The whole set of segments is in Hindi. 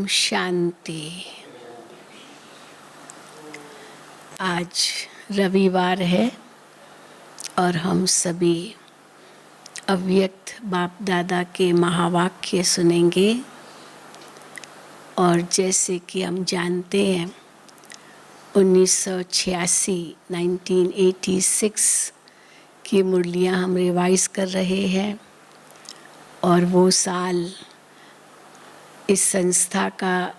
ओम शांति। आज रविवार है और हम सभी अव्यक्त बाप दादा के महावाक्य सुनेंगे। और जैसे कि हम जानते हैं 1986 की मुरलियाँ हम रिवाइज कर रहे हैं और वो साल इस संस्था का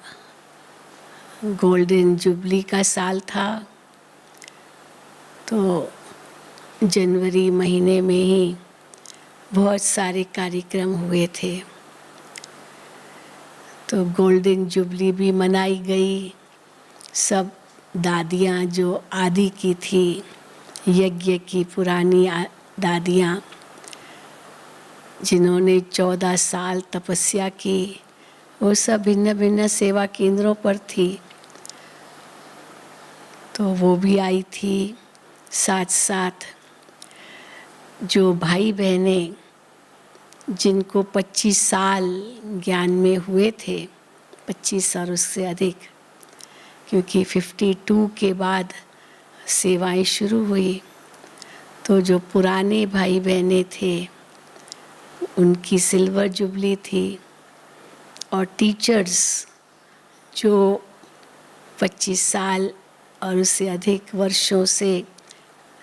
गोल्डन जुबली का साल था। तो जनवरी महीने में ही बहुत सारे कार्यक्रम हुए थे। तो गोल्डन जुबली भी मनाई गई। सब दादियाँ जो आदि की थी, यज्ञ की पुरानी दादियाँ जिन्होंने 14 साल तपस्या की, वो सब भिन्न भिन्न सेवा केंद्रों पर थी। तो वो भी आई थी। साथ साथ जो भाई बहनें जिनको 25 साल ज्ञान में हुए थे, 25 और उससे अधिक, क्योंकि 52 के बाद सेवाएं शुरू हुई। तो जो पुराने भाई बहनें थे उनकी सिल्वर जुबली थी। और टीचर्स जो 25 साल और उससे अधिक वर्षों से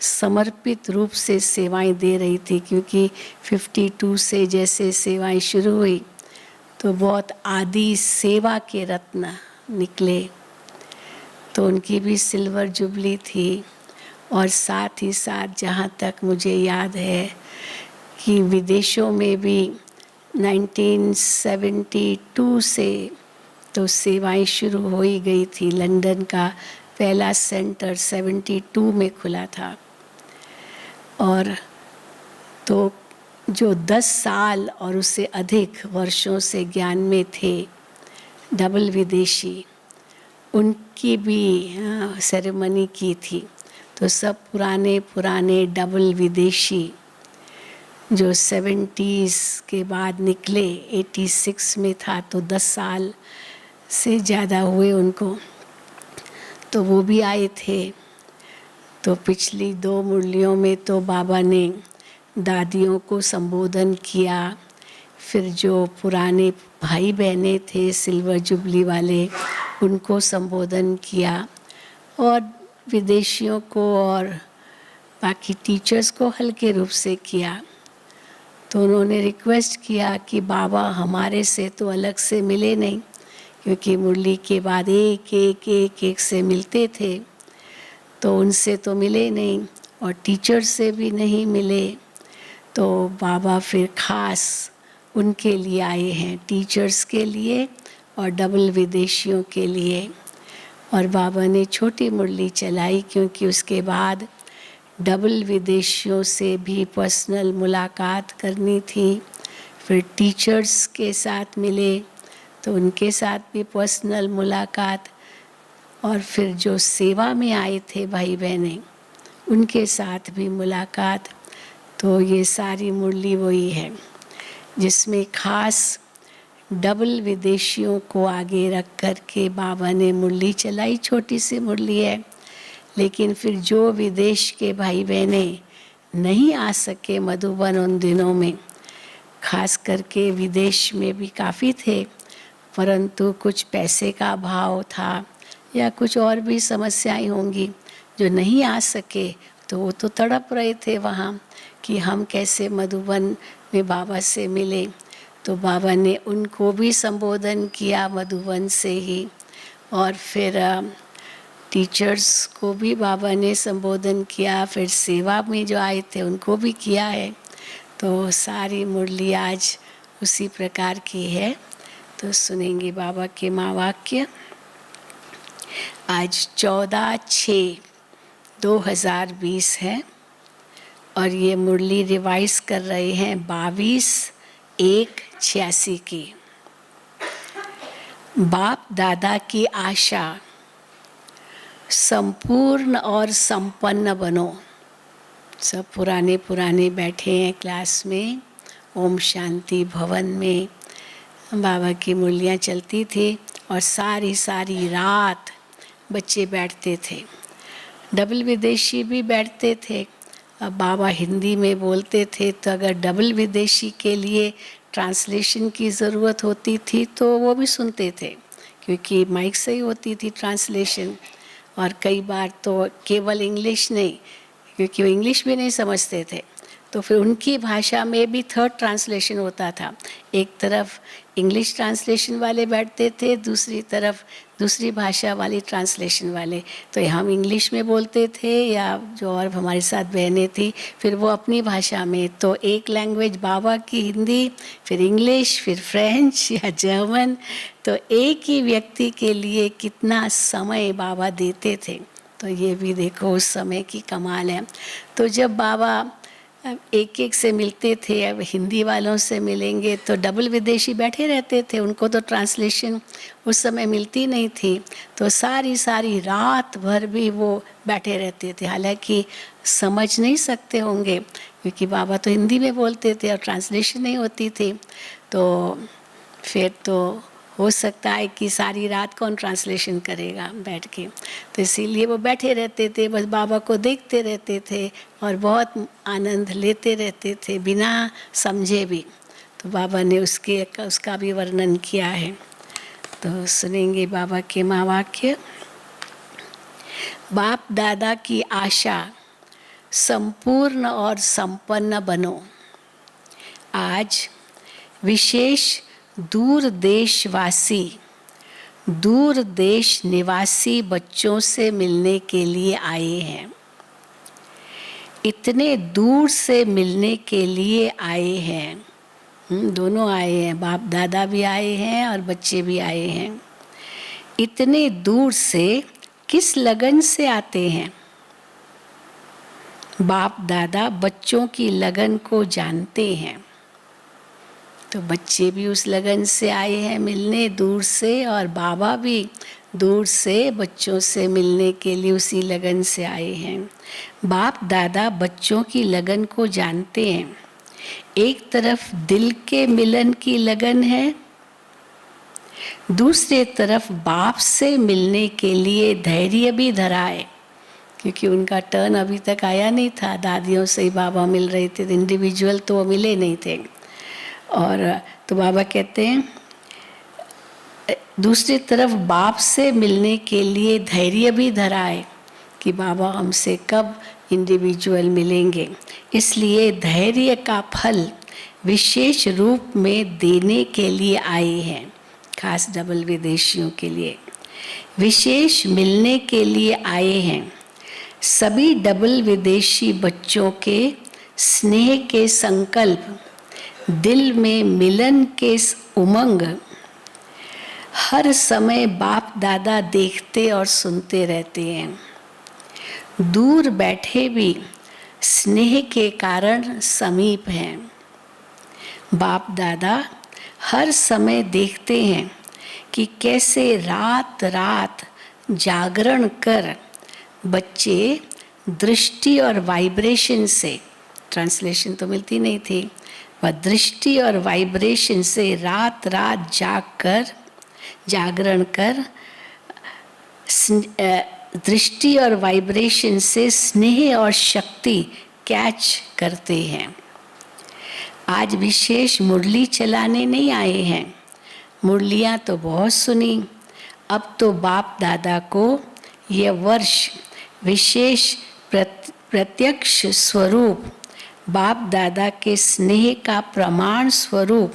समर्पित रूप से सेवाएं दे रही थी, क्योंकि 52 से जैसे सेवाएं शुरू हुई तो बहुत आदि सेवा के रत्न निकले। तो उनकी भी सिल्वर जुबली थी। और साथ ही साथ जहाँ तक मुझे याद है कि विदेशों में भी 1972 से तो सेवाएं शुरू हो ही गई थी। लंदन का पहला सेंटर 72 में खुला था। और तो जो 10 साल और उससे अधिक वर्षों से ज्ञान में थे डबल विदेशी, उनकी भी सेरेमनी की थी। तो सब पुराने डबल विदेशी जो 70s के बाद निकले, 86 में था तो 10 साल से ज़्यादा हुए उनको, तो वो भी आए थे। तो पिछली 2 मुरलियों में तो बाबा ने दादियों को संबोधन किया। फिर जो पुराने भाई बहने थे सिल्वर जुबली वाले, उनको संबोधन किया। और विदेशियों को और बाकी टीचर्स को हल्के रूप से किया। तो उन्होंने रिक्वेस्ट किया कि बाबा हमारे से तो अलग से मिले नहीं, क्योंकि मुरली के बाद एक से मिलते थे। तो उनसे तो मिले नहीं और टीचर से भी नहीं मिले। तो बाबा फिर खास उनके लिए आए हैं, टीचर्स के लिए और डबल विदेशियों के लिए। और बाबा ने छोटी मुरली चलाई, क्योंकि उसके बाद डबल विदेशियों से भी पर्सनल मुलाकात करनी थी। फिर टीचर्स के साथ मिले तो उनके साथ भी पर्सनल मुलाकात। और फिर जो सेवा में आए थे भाई बहनें, उनके साथ भी मुलाकात। तो ये सारी मुरली वही है जिसमें खास डबल विदेशियों को आगे रख कर के बाबा ने मुरली चलाई। छोटी सी मुरली है, लेकिन फिर जो विदेश के भाई बहनें नहीं आ सके मधुबन उन दिनों में, खास करके विदेश में भी काफ़ी थे, परंतु कुछ पैसे का अभाव था या कुछ और भी समस्याएं होंगी, जो नहीं आ सके तो वो तो तड़प रहे थे वहाँ कि हम कैसे मधुबन में बाबा से मिले। तो बाबा ने उनको भी संबोधन किया मधुबन से ही। और फिर टीचर्स को भी बाबा ने संबोधन किया। फिर सेवा में जो आए थे उनको भी किया है। तो सारी मुरली आज उसी प्रकार की है। तो सुनेंगे बाबा के महावाक्य। आज 14/6/2020 है और ये मुरली रिवाइज कर रहे हैं 22/1/86 की। बाप दादा की आशा, संपूर्ण और संपन्न बनो। सब पुराने बैठे हैं क्लास में, ओम शांति भवन में। बाबा की मुरलियाँ चलती थी और सारी सारी रात बच्चे बैठते थे। डबल विदेशी भी बैठते थे। अब बाबा हिंदी में बोलते थे, तो अगर डबल विदेशी के लिए ट्रांसलेशन की ज़रूरत होती थी तो वो भी सुनते थे, क्योंकि माइक से ही होती थी ट्रांसलेशन। और कई बार तो केवल इंग्लिश नहीं, क्योंकि वो इंग्लिश भी नहीं समझते थे, तो फिर उनकी भाषा में भी थर्ड ट्रांसलेशन होता था। एक तरफ इंग्लिश ट्रांसलेशन वाले बैठते थे, दूसरी तरफ दूसरी भाषा वाली ट्रांसलेशन वाले। तो हम इंग्लिश में बोलते थे, या जो और हमारे साथ बहनें थी फिर वो अपनी भाषा में। तो एक लैंग्वेज बाबा की हिंदी, फिर इंग्लिश, फिर फ्रेंच या जर्मन। तो एक ही व्यक्ति के लिए कितना समय बाबा देते थे, तो ये भी देखो उस समय की कमाल है। तो जब बाबा एक एक से मिलते थे, अब हिंदी वालों से मिलेंगे तो डबल विदेशी बैठे रहते थे, उनको तो ट्रांसलेशन उस समय मिलती नहीं थी, तो सारी सारी रात भर भी वो बैठे रहते थे। हालांकि समझ नहीं सकते होंगे, क्योंकि बाबा तो हिंदी में बोलते थे और ट्रांसलेशन नहीं होती थी। तो फिर तो हो सकता है कि सारी रात कौन ट्रांसलेशन करेगा बैठ के, तो इसीलिए वो बैठे रहते थे, बस बाबा को देखते रहते थे और बहुत आनंद लेते रहते थे बिना समझे भी। तो बाबा ने उसका भी वर्णन किया है। तो सुनेंगे बाबा के महावाक्य। बाप दादा की आशा संपूर्ण और संपन्न बनो। आज विशेष दूर देश निवासी बच्चों से मिलने के लिए आए हैं। इतने दूर से मिलने के लिए आए हैं, दोनों आए हैं, बाप दादा भी आए हैं और बच्चे भी आए हैं। इतने दूर से किस लगन से आते हैं? बाप दादा बच्चों की लगन को जानते हैं, तो बच्चे भी उस लगन से आए हैं मिलने दूर से, और बाबा भी दूर से बच्चों से मिलने के लिए उसी लगन से आए हैं। बाप दादा बच्चों की लगन को जानते हैं। एक तरफ दिल के मिलन की लगन है, दूसरे तरफ बाप से मिलने के लिए धैर्य भी धरा है, क्योंकि उनका टर्न अभी तक आया नहीं था। दादियों से ही बाबा मिल रहे थे, इंडिविजुअल तो वो मिले नहीं थे। और तो बाबा कहते हैं दूसरी तरफ बाप से मिलने के लिए धैर्य भी धरा है कि बाबा हमसे कब इंडिविजुअल मिलेंगे। इसलिए धैर्य का फल विशेष रूप में देने के लिए आए हैं, खास डबल विदेशियों के लिए विशेष मिलने के लिए आए हैं। सभी डबल विदेशी बच्चों के स्नेह के संकल्प, दिल में मिलन के उमंग हर समय बाप दादा देखते और सुनते रहते हैं। दूर बैठे भी स्नेह के कारण समीप हैं। बाप दादा हर समय देखते हैं कि कैसे रात रात जागरण कर बच्चे दृष्टि और वाइब्रेशन से, ट्रांसलेशन तो मिलती नहीं थी, वह दृष्टि और वाइब्रेशन से रात रात जागरण कर दृष्टि और वाइब्रेशन से स्नेह और शक्ति कैच करते हैं। आज विशेष मुरली चलाने नहीं आए हैं, मुरलियाँ तो बहुत सुनी, अब तो बाप दादा को यह वर्ष विशेष प्रत्यक्ष स्वरूप, बाप दादा के स्नेह का प्रमाण स्वरूप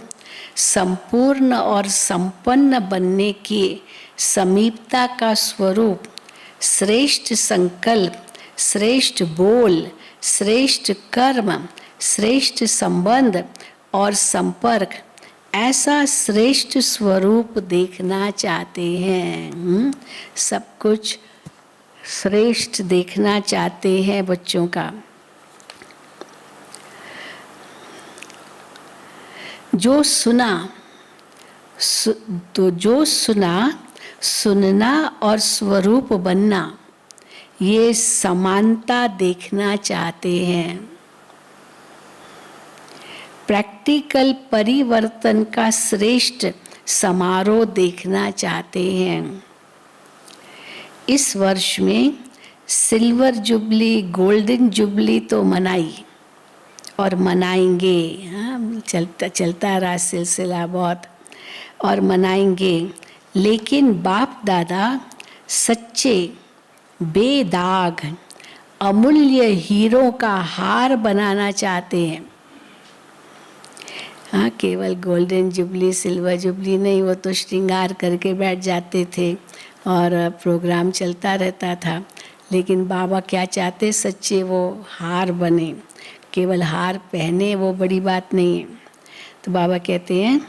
संपूर्ण और संपन्न बनने की समीपता का स्वरूप, श्रेष्ठ संकल्प, श्रेष्ठ बोल, श्रेष्ठ कर्म, श्रेष्ठ संबंध और संपर्क, ऐसा श्रेष्ठ स्वरूप देखना चाहते हैं। सब कुछ श्रेष्ठ देखना चाहते हैं बच्चों का। जो सुना सुनना और स्वरूप बनना, ये समानता देखना चाहते हैं। प्रैक्टिकल परिवर्तन का श्रेष्ठ समारोह देखना चाहते हैं। इस वर्ष में सिल्वर जुबली, गोल्डन जुबली तो मनाई और मनाएंगे। हाँ, चलता रहा सिलसिला बहुत, और मनाएंगे। लेकिन बाप दादा सच्चे बेदाग अमूल्य हीरों का हार बनाना चाहते हैं। हाँ, केवल गोल्डन जुबली, सिल्वर जुबली नहीं, वो तो श्रृंगार करके बैठ जाते थे और प्रोग्राम चलता रहता था। लेकिन बाबा क्या चाहते, सच्चे वो हार बने। केवल हार पहने वो बड़ी बात नहीं है। तो बाबा कहते हैं,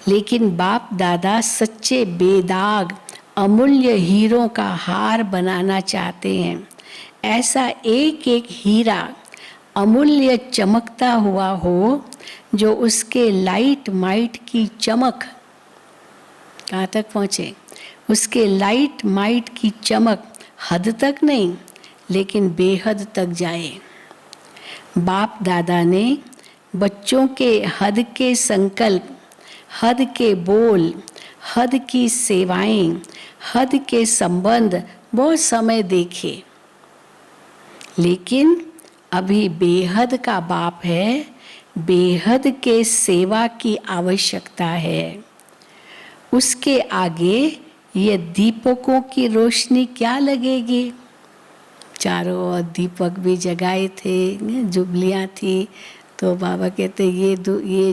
लेकिन बाप दादा सच्चे बेदाग अमूल्य हीरों का हार बनाना चाहते हैं। ऐसा एक एक हीरा अमूल्य चमकता हुआ हो, जो उसके लाइट माइट की चमक कहाँ तक पहुँचे, उसके लाइट माइट की चमक हद तक नहीं लेकिन बेहद तक जाए। बाप दादा ने बच्चों के हद के संकल्प, हद के बोल, हद की सेवाएं, हद के संबंध बहुत समय देखे। लेकिन अभी बेहद का बाप है, बेहद के सेवा की आवश्यकता है। उसके आगे ये दीपकों की रोशनी क्या लगेगी। चारों ओर दीपक भी जगाए थे, जुबलियाँ थी। तो बाबा कहते ये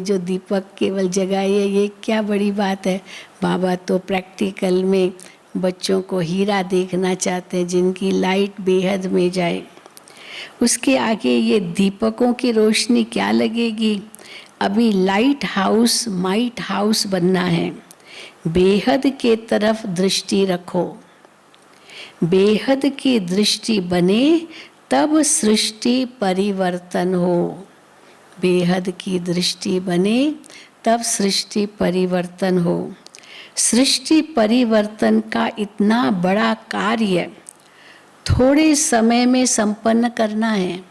जो दीपक केवल जगाए ये क्या बड़ी बात है। बाबा तो प्रैक्टिकल में बच्चों को हीरा देखना चाहते हैं जिनकी लाइट बेहद में जाए। उसके आगे ये दीपकों की रोशनी क्या लगेगी। अभी लाइट हाउस माइट हाउस बनना है। बेहद के तरफ दृष्टि रखो। बेहद की दृष्टि बने तब सृष्टि परिवर्तन हो। बेहद की दृष्टि बने तब सृष्टि परिवर्तन हो। सृष्टि परिवर्तन का इतना बड़ा कार्य थोड़े समय में संपन्न करना है,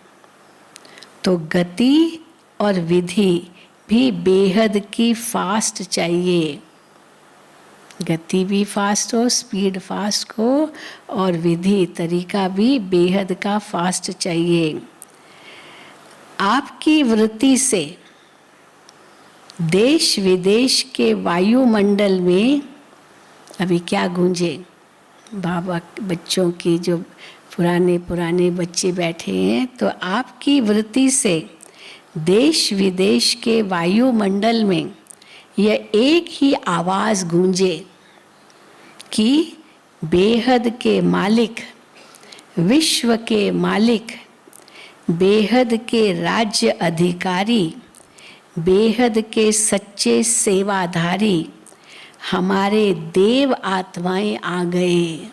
तो गति और विधि भी बेहद की फास्ट चाहिए। गति भी फास्ट हो, स्पीड फास्ट हो, और विधि तरीका भी बेहद का फास्ट चाहिए। आपकी वृत्ति से देश विदेश के वायुमंडल में अभी क्या गूंजे। बाबा बच्चों की जो पुराने बच्चे बैठे हैं, तो आपकी वृत्ति से देश विदेश के वायुमंडल में यह एक ही आवाज़ गूंजे कि बेहद के मालिक, विश्व के मालिक, बेहद के राज्य अधिकारी, बेहद के सच्चे सेवाधारी हमारे देव आत्माएं आ गए।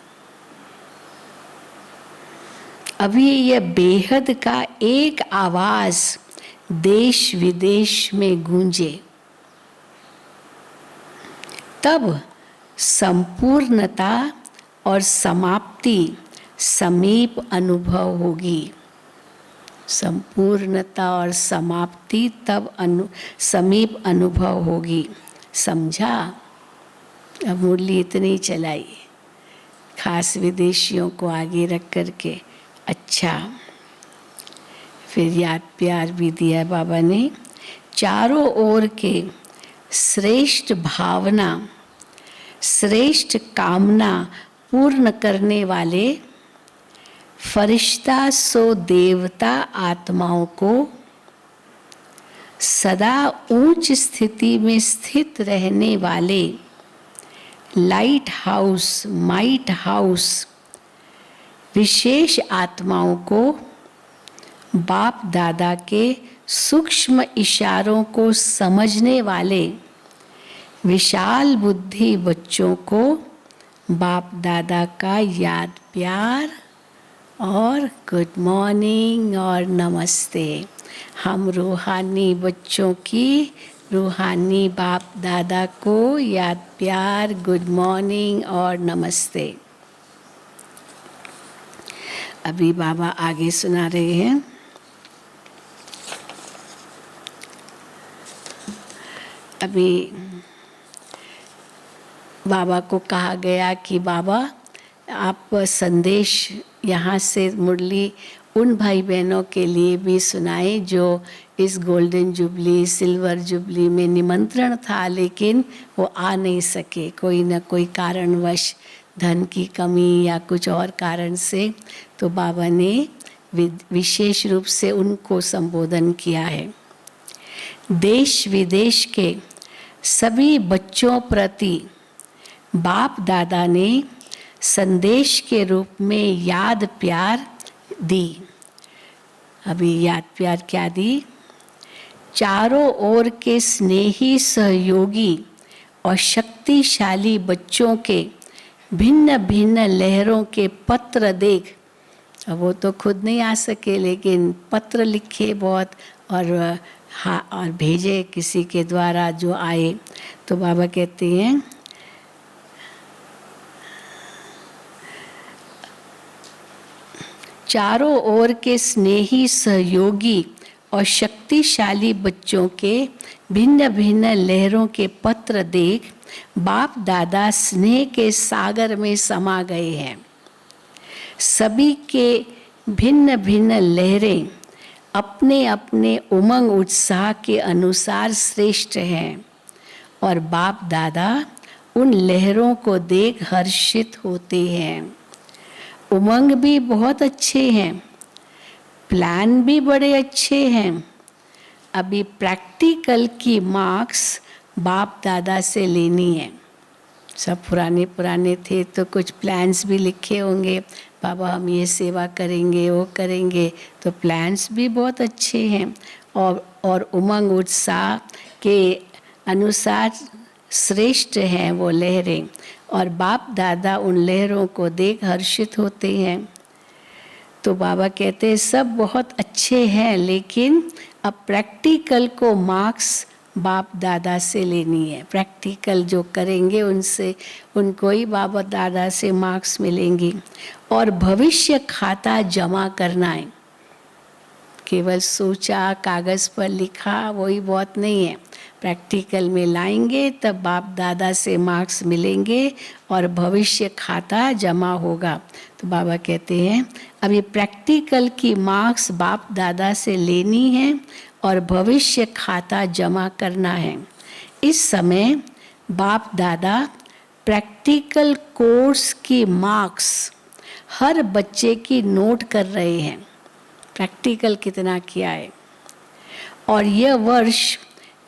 अभी यह बेहद का एक आवाज देश विदेश में गूंजे, तब संपूर्णता और समाप्ति समीप अनुभव होगी। संपूर्णता और समाप्ति तब समीप अनुभव होगी। समझा। अब मुरली इतनी चलाई, खास विदेशियों को आगे रख करके। अच्छा, फिर याद प्यार भी दिया बाबा ने। चारों ओर के श्रेष्ठ भावना, श्रेष्ठ कामना पूर्ण करने वाले फरिश्ता सो देवता आत्माओं को सदा ऊंच स्थिति में स्थित रहने वाले लाइट हाउस माइट हाउस विशेष आत्माओं को बाप दादा के सूक्ष्म इशारों को समझने वाले विशाल बुद्धि बच्चों को बाप दादा का याद प्यार और गुड मॉर्निंग और नमस्ते। हम रूहानी बच्चों की रूहानी बाप दादा को याद प्यार, गुड मॉर्निंग और नमस्ते। अभी बाबा आगे सुना रहे हैं। अभी बाबा को कहा गया कि बाबा आप संदेश यहाँ से मुरली उन भाई बहनों के लिए भी सुनाए जो इस गोल्डन जुबली, सिल्वर जुबली में निमंत्रण था लेकिन वो आ नहीं सके, कोई न कोई कारणवश, धन की कमी या कुछ और कारण से। तो बाबा ने विशेष रूप से उनको संबोधन किया है। देश विदेश के सभी बच्चों प्रति बाप दादा ने संदेश के रूप में याद प्यार दी। अभी याद प्यार क्या दी? चारों ओर के स्नेही सहयोगी और शक्तिशाली बच्चों के भिन्न भिन्न लहरों के पत्र देख, अब वो तो खुद नहीं आ सके लेकिन पत्र लिखे बहुत और भेजे किसी के द्वारा जो आए। तो बाबा कहते हैं चारों ओर के स्नेही सहयोगी और शक्तिशाली बच्चों के भिन्न भिन्न लहरों के पत्र देख बाप दादा स्नेह के सागर में समा गए हैं। सभी के भिन्न भिन्न लहरें अपने अपने उमंग उत्साह के अनुसार श्रेष्ठ हैं और बाप दादा उन लहरों को देख हर्षित होते हैं। उमंग भी बहुत अच्छे हैं, प्लान भी बड़े अच्छे हैं। अभी प्रैक्टिकल की मार्क्स बाप दादा से लेनी है। सब पुराने थे तो कुछ प्लान्स भी लिखे होंगे, बाबा हम ये सेवा करेंगे वो करेंगे, तो प्लान्स भी बहुत अच्छे हैं और उमंग उत्साह के अनुसार श्रेष्ठ हैं वो लहरें और बाप दादा उन लहरों को देख हर्षित होते हैं। तो बाबा कहते हैं सब बहुत अच्छे हैं लेकिन अब प्रैक्टिकल को मार्क्स बाप दादा से लेनी है। प्रैक्टिकल जो करेंगे उनसे उनको ही बाबा दादा से मार्क्स मिलेंगी और भविष्य खाता जमा करना है। केवल सोचा कागज़ पर लिखा वही बहुत नहीं है, प्रैक्टिकल में लाएंगे तब बाप दादा से मार्क्स मिलेंगे और भविष्य खाता जमा होगा। तो बाबा कहते हैं अब ये प्रैक्टिकल की मार्क्स बाप दादा से लेनी है और भविष्य खाता जमा करना है। इस समय बाप दादा प्रैक्टिकल कोर्स की मार्क्स हर बच्चे की नोट कर रहे हैं, प्रैक्टिकल कितना किया है। और यह वर्ष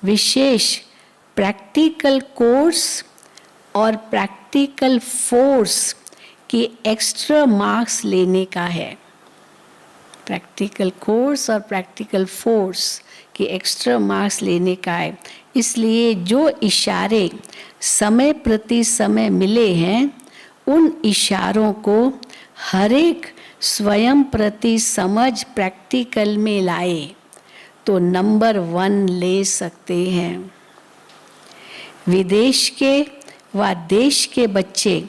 विशेष प्रैक्टिकल कोर्स और प्रैक्टिकल फोर्स की एक्स्ट्रा मार्क्स लेने का है। प्रैक्टिकल कोर्स और प्रैक्टिकल फोर्स की एक्स्ट्रा मार्क्स लेने का है। इसलिए जो इशारे समय प्रति समय मिले हैं उन इशारों को हर एक स्वयं प्रति समझ प्रैक्टिकल में लाए तो नंबर 1 ले सकते हैं। विदेश के व देश के बच्चे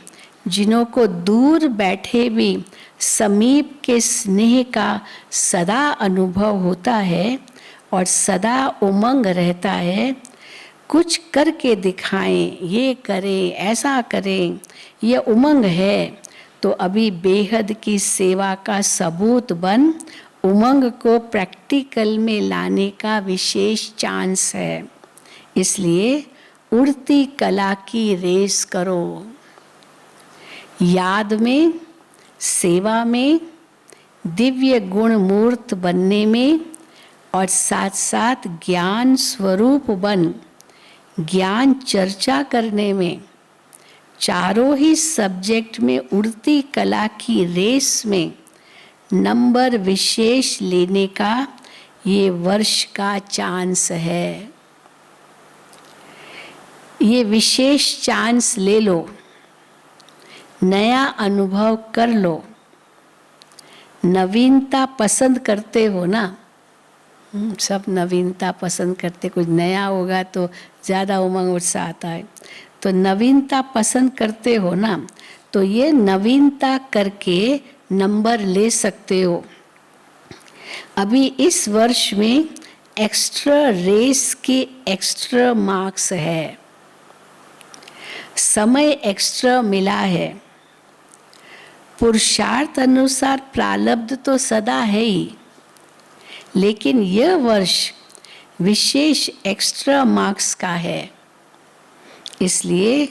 जिन्हों को दूर बैठे भी समीप के स्नेह का सदा अनुभव होता है और सदा उमंग रहता है, कुछ करके दिखाएं, ये करें ऐसा करें, ये उमंग है तो अभी बेहद की सेवा का सबूत बन उमंग को प्रैक्टिकल में लाने का विशेष चांस है। इसलिए उड़ती कला की रेस करो। याद में, सेवा में, दिव्य गुण मूर्त बनने में और साथ साथ ज्ञान स्वरूप बन ज्ञान चर्चा करने में, चारों ही सब्जेक्ट में उड़ती कला की रेस में नंबर विशेष लेने का ये वर्ष का चांस है। ये विशेष चांस ले लो, नया अनुभव कर लो। नवीनता पसंद करते हो ना, सब नवीनता पसंद करते, कुछ नया होगा तो ज़्यादा उमंग उत्साह आता है। तो नवीनता पसंद करते हो ना, तो ये नवीनता करके नंबर ले सकते हो। अभी इस वर्ष में एक्स्ट्रा रेस की एक्स्ट्रा मार्क्स है। समय एक्स्ट्रा मिला है, पुरुषार्थ अनुसार प्रारब्ध तो सदा है ही, लेकिन यह वर्ष विशेष एक्स्ट्रा मार्क्स का है। इसलिए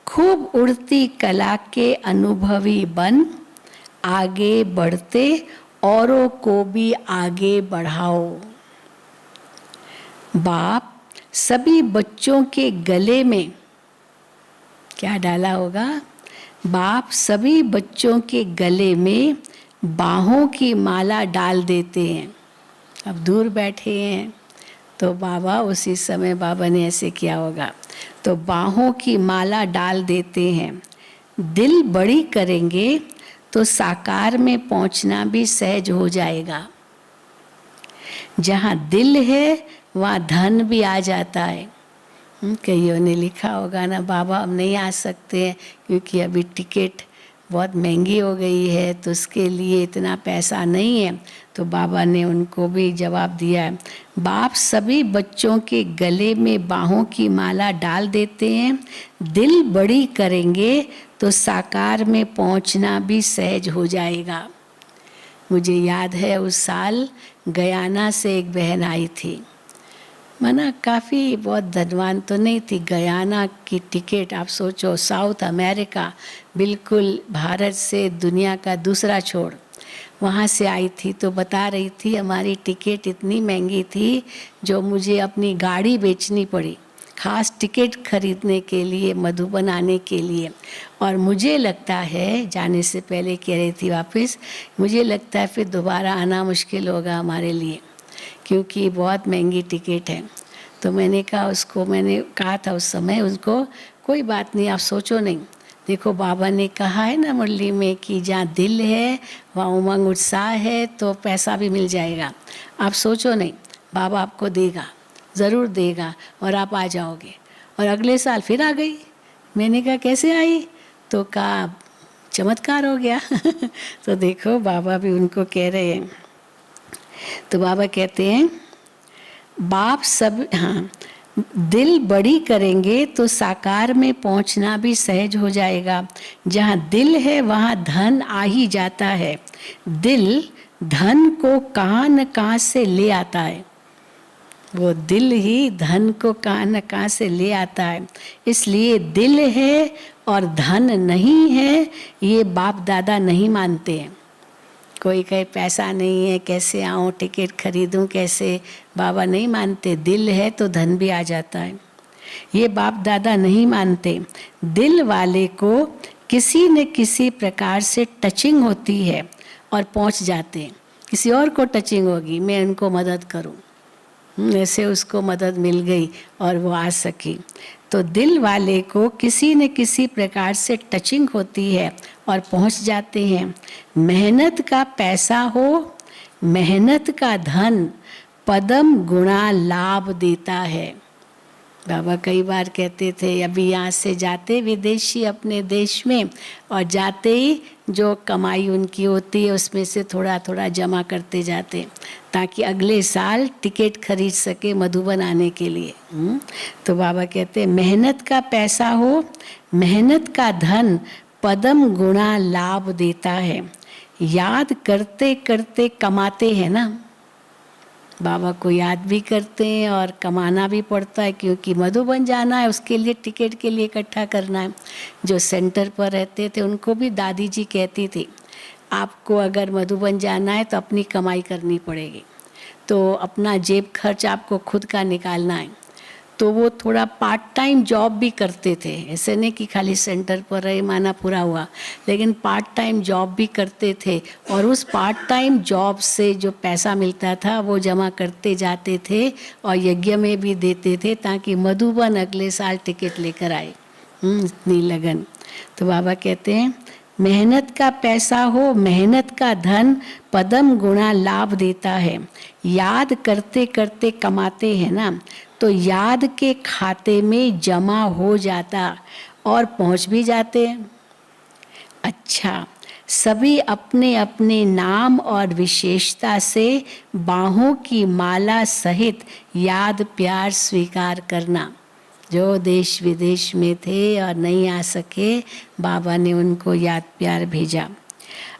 खूब उड़ती कला के अनुभवी बन आगे बढ़ते औरों को भी आगे बढ़ाओ। बाप सभी बच्चों के गले में क्या डाला होगा? बाप सभी बच्चों के गले में बाहों की माला डाल देते हैं। अब दूर बैठे हैं तो बाबा उसी समय बाबा ने ऐसे किया होगा, तो बाहों की माला डाल देते हैं। दिल बड़ी करेंगे तो साकार में पहुंचना भी सहज हो जाएगा। जहाँ दिल है वहाँ धन भी आ जाता है। कईयों ने लिखा होगा ना, बाबा हम नहीं आ सकते हैं क्योंकि अभी टिकट बहुत महंगी हो गई है, तो उसके लिए इतना पैसा नहीं है। तो बाबा ने उनको भी जवाब दिया है, बाप सभी बच्चों के गले में बाहों की माला डाल देते हैं। दिल बड़ी करेंगे तो साकार में पहुंचना भी सहज हो जाएगा। मुझे याद है उस साल गयाना से एक बहन आई थी, माना काफ़ी बहुत धनवान तो नहीं थी। गयाना की टिकट आप सोचो, साउथ अमेरिका, बिल्कुल भारत से दुनिया का दूसरा छोर, वहाँ से आई थी। तो बता रही थी हमारी टिकट इतनी महंगी थी जो मुझे अपनी गाड़ी बेचनी पड़ी खास टिकट खरीदने के लिए, मधुबन आने के लिए। और मुझे लगता है, जाने से पहले कह रही थी वापस, मुझे लगता है फिर दोबारा आना मुश्किल होगा हमारे लिए क्योंकि बहुत महंगी टिकट है। तो मैंने कहा था उस समय उसको, कोई बात नहीं, आप सोचो नहीं, देखो बाबा ने कहा है ना मुरली में कि जहाँ दिल है वहाँ उमंग उत्साह है तो पैसा भी मिल जाएगा। आप सोचो नहीं, बाबा आपको देगा, ज़रूर देगा और आप आ जाओगे। और अगले साल फिर आ गई। मैंने कहा कैसे आई? तो कहा चमत्कार हो गया। तो देखो बाबा भी उनको कह रहे हैं। तो बाबा कहते हैं बाप सब, हाँ, दिल बड़ी करेंगे तो साकार में पहुंचना भी सहज हो जाएगा। जहाँ दिल है वहाँ धन आ ही जाता है। दिल धन को कहाँ न कहाँ से ले आता है, वो दिल ही धन को कहाँ न कहाँ से ले आता है। इसलिए दिल है और धन नहीं है, ये बाप दादा नहीं मानते हैं। कोई कहे पैसा नहीं है कैसे आऊँ, टिकट खरीदूँ कैसे, बाबा नहीं मानते। दिल है तो धन भी आ जाता है, ये बाप दादा नहीं मानते। दिल वाले को किसी न किसी प्रकार से टचिंग होती है और पहुंच जाते हैं। किसी और को टचिंग होगी, मैं उनको मदद करूं, ऐसे उसको मदद मिल गई और वो आ सकी। तो दिल वाले को किसी न किसी प्रकार से टचिंग होती है और पहुंच जाते हैं। मेहनत का पैसा हो, मेहनत का धन पदम गुणा लाभ देता है। बाबा कई बार कहते थे, अभी यहाँ से जाते विदेशी अपने देश में, और जाते ही जो कमाई उनकी होती है उसमें से थोड़ा थोड़ा जमा करते जाते ताकि अगले साल टिकट खरीद सके मधुबन आने के लिए। तो बाबा कहते मेहनत का पैसा हो, मेहनत का धन पदम गुणा लाभ देता है। याद करते करते कमाते हैं ना, बाबा को याद भी करते हैं और कमाना भी पड़ता है क्योंकि मधुबन जाना है, उसके लिए टिकट के लिए इकट्ठा करना है। जो सेंटर पर रहते थे उनको भी दादी जी कहती थी, आपको अगर मधुबन जाना है तो अपनी कमाई करनी पड़ेगी, तो अपना जेब खर्च आपको खुद का निकालना है। तो वो थोड़ा पार्ट टाइम जॉब भी करते थे, ऐसे नहीं कि खाली सेंटर पर रहे माना पूरा हुआ, लेकिन पार्ट टाइम जॉब भी करते थे। और उस पार्ट टाइम जॉब से जो पैसा मिलता था वो जमा करते जाते थे और यज्ञ में भी देते थे ताकि मधुबन अगले साल टिकट लेकर आए। इतनी लगन। तो बाबा कहते हैं मेहनत का पैसा हो, मेहनत का धन पदम गुणा लाभ देता है। याद करते करते कमाते हैं ना, तो याद के खाते में जमा हो जाता और पहुंच भी जाते हैं। अच्छा, सभी अपने अपने नाम और विशेषता से बाहों की माला सहित याद प्यार स्वीकार करना। जो देश विदेश में थे और नहीं आ सके, बाबा ने उनको याद प्यार भेजा।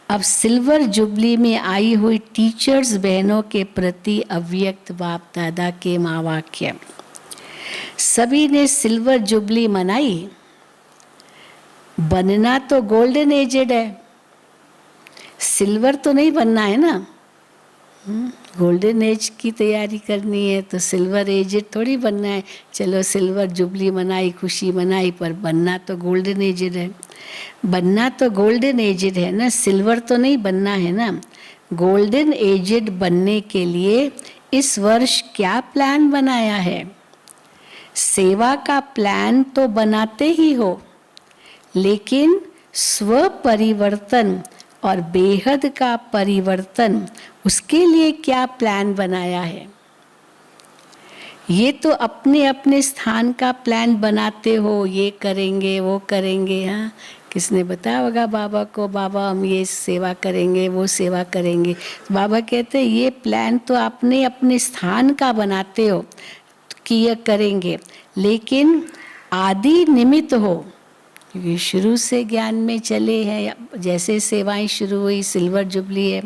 अब सिल्वर जुबली में आई हुई टीचर्स बहनों के प्रति अव्यक्त बाप दादा के महावाक्य। सभी ने सिल्वर जुबली मनाई। बनना तो गोल्डन एजेड है, सिल्वर तो नहीं बनना है ना। गोल्डन एज की तैयारी करनी है तो सिल्वर एजेड थोड़ी बनना है। चलो सिल्वर जुबली मनाई, खुशी मनाई, पर बनना तो गोल्डन एजेड है। बनना तो गोल्डन एजेड है ना, सिल्वर तो नहीं बनना है ना। गोल्डन एजेड बनने के लिए इस वर्ष क्या प्लान बनाया है? सेवा का प्लान तो बनाते ही हो, लेकिन स्व परिवर्तन और बेहद का परिवर्तन, उसके लिए क्या प्लान बनाया है? ये तो अपने अपने स्थान का प्लान बनाते हो, ये करेंगे वो करेंगे। हाँ, किसने बताया होगा बाबा को, बाबा हम ये सेवा करेंगे वो सेवा करेंगे। बाबा कहते हैं ये प्लान तो अपने अपने स्थान का बनाते हो कि ये करेंगे, लेकिन आदि निमित्त हो, क्योंकि शुरू से ज्ञान में चले हैं, जैसे सेवाएं शुरू हुई, सिल्वर जुबली है